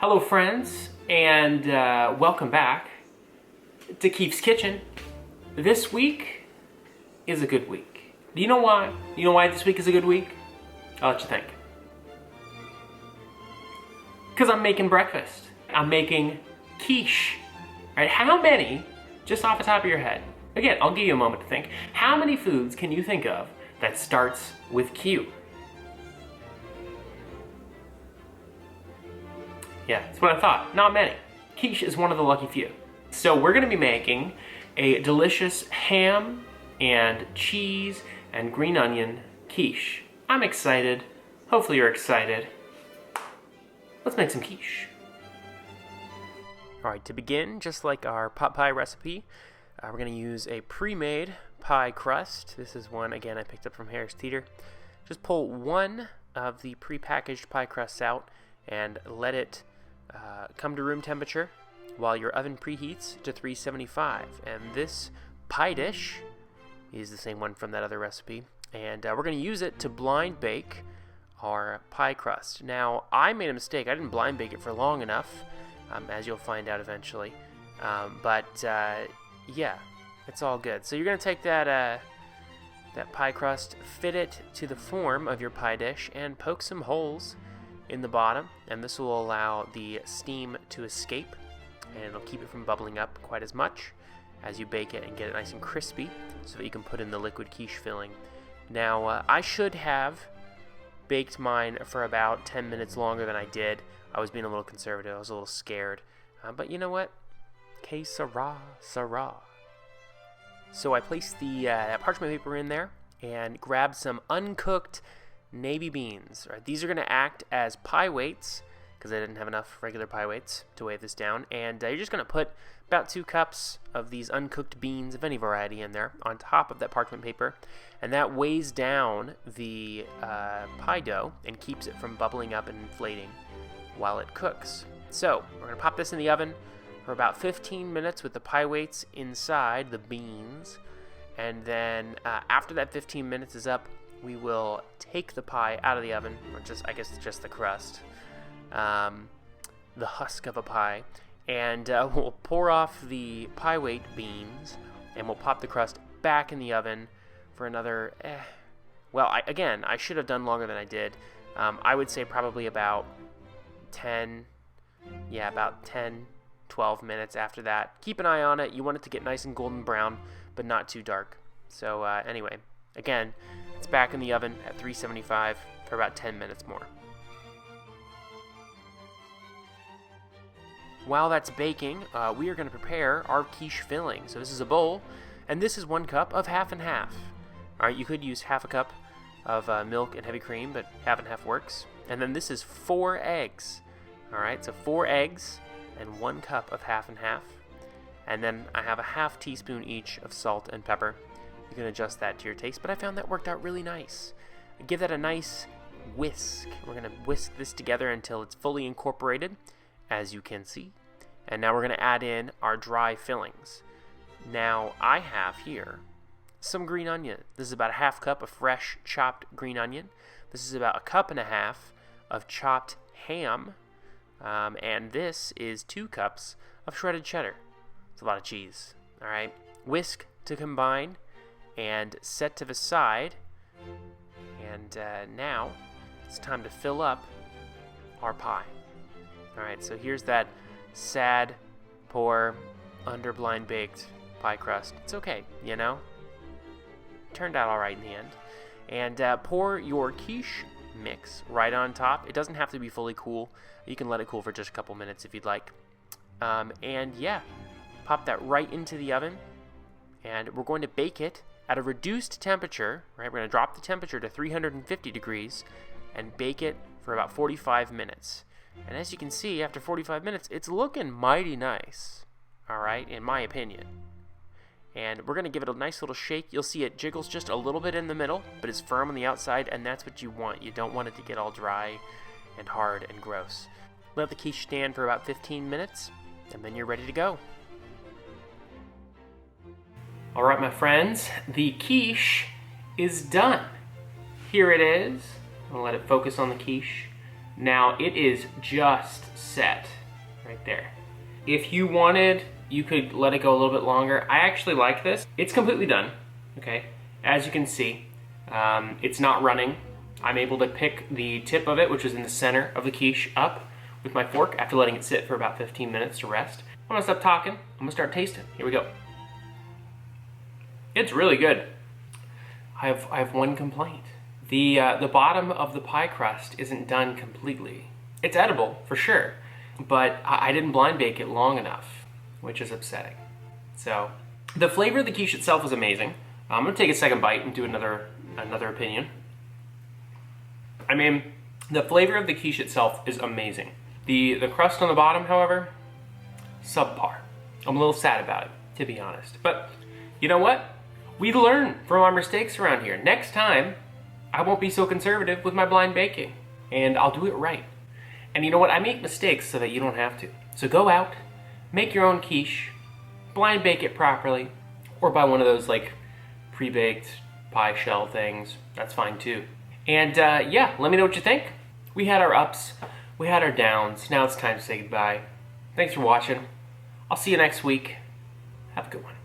Hello friends, and welcome back to Quiche's Kitchen. This week is a good week. Do you know why? You know why this week is a good week? I'll let you think. Because I'm making breakfast. I'm making quiche. Right? How many, just off the top of your head, again, I'll give you a moment to think, how many foods can you think of that starts with Q? Yeah, that's what I thought. Not many. Quiche is one of the lucky few. So we're gonna be making a delicious ham and cheese and green onion quiche. I'm excited. Hopefully you're excited. Let's make some quiche. All right, to begin, just like our pot pie recipe, we're gonna use a pre-made pie crust. This is one, again, I picked up from Harris Teeter. Just pull one of the pre-packaged pie crusts out and let it come to room temperature while your oven preheats to 375. And this pie dish is the same one from that other recipe. And we're going to use it to blind bake our pie crust. Now, I made a mistake. I didn't blind bake it for long enough, as you'll find out eventually. Yeah, it's all good. So you're going to take that pie crust, fit it to the form of your pie dish, and poke some holes in the bottom, and this will allow the steam to escape, and it'll keep it from bubbling up quite as much as you bake it and get it nice and crispy so that you can put in the liquid quiche filling. Now, I should have baked mine for about 10 minutes longer than I did. I was being a little conservative. I was a little scared. But you know what? Que sera, sera. So I placed the parchment paper in there and grabbed some uncooked navy beans. Right? These are going to act as pie weights because I didn't have enough regular pie weights to weigh this down. And you're just going to put about 2 cups of these uncooked beans of any variety in there on top of that parchment paper. And that weighs down the pie dough and keeps it from bubbling up and inflating while it cooks. So we're going to pop this in the oven for about 15 minutes with the pie weights inside the beans. And then after that 15 minutes is up, we will take the pie out of the oven, or just the crust, the husk of a pie, and we'll pour off the pie weight beans, and we'll pop the crust back in the oven for another, I should have done longer than I did. I would say probably about 10, 12 minutes after that. Keep an eye on it. You want it to get nice and golden brown, but not too dark. So anyway, again, it's back in the oven at 375 for about 10 minutes more. While that's baking, we are going to prepare our quiche filling. So this is a bowl, and this is 1 cup of half and half. All right, you could use half a cup of milk and heavy cream, but half and half works. And then this is 4 eggs. All right, so 4 eggs and 1 cup of half and half. And then I have a half teaspoon each of salt and pepper. You can adjust that to your taste, but I found that worked out really nice. Give that a nice whisk. We're going to whisk this together until it's fully incorporated, as you can see. And now we're going to add in our dry fillings. Now, I have here some green onion. This is about a half cup of fresh chopped green onion. This is about 1.5 cups of chopped ham. And this is 2 cups of shredded cheddar. It's a lot of cheese. All right. Whisk to combine and set to the side. And now it's time to fill up our pie. All right, so here's that sad, poor, underblind baked pie crust. It's okay, you know? Turned out all right in the end. And pour your quiche mix right on top. It doesn't have to be fully cool. You can let it cool for just a couple minutes if you'd like. And yeah, pop that right into the oven. And we're going to bake it at a reduced temperature, right? We're going to drop the temperature to 350 degrees and bake it for about 45 minutes. And as you can see, after 45 minutes, it's looking mighty nice, all right, in my opinion. And we're going to give it a nice little shake. You'll see it jiggles just a little bit in the middle, but it's firm on the outside, and that's what you want. You don't want it to get all dry and hard and gross. Let the quiche stand for about 15 minutes, and then you're ready to go. All right, my friends, the quiche is done. Here it is. I'll let it focus on the quiche. Now it is just set right there. If you wanted, you could let it go a little bit longer. I actually like this. It's completely done, okay? As you can see, it's not running. I'm able to pick the tip of it, which is in the center of the quiche, up with my fork after letting it sit for about 15 minutes to rest. I'm gonna stop talking. I'm gonna start tasting. Here we go. It's really good. I have one complaint. The bottom of the pie crust isn't done completely. It's edible, for sure, but I didn't blind bake it long enough, which is upsetting. So, the flavor of the quiche itself is amazing. I'm gonna take a second bite and do another opinion. I mean, the flavor of the quiche itself is amazing. The crust on the bottom, however, subpar. I'm a little sad about it, to be honest. But you know what? We learn from our mistakes around here. Next time, I won't be so conservative with my blind baking, and I'll do it right. And you know what? I make mistakes so that you don't have to. So go out, make your own quiche, blind bake it properly, or buy one of those like pre-baked pie shell things. That's fine too. And yeah, let me know what you think. We had our ups, we had our downs. Now it's time to say goodbye. Thanks for watching. I'll see you next week. Have a good one.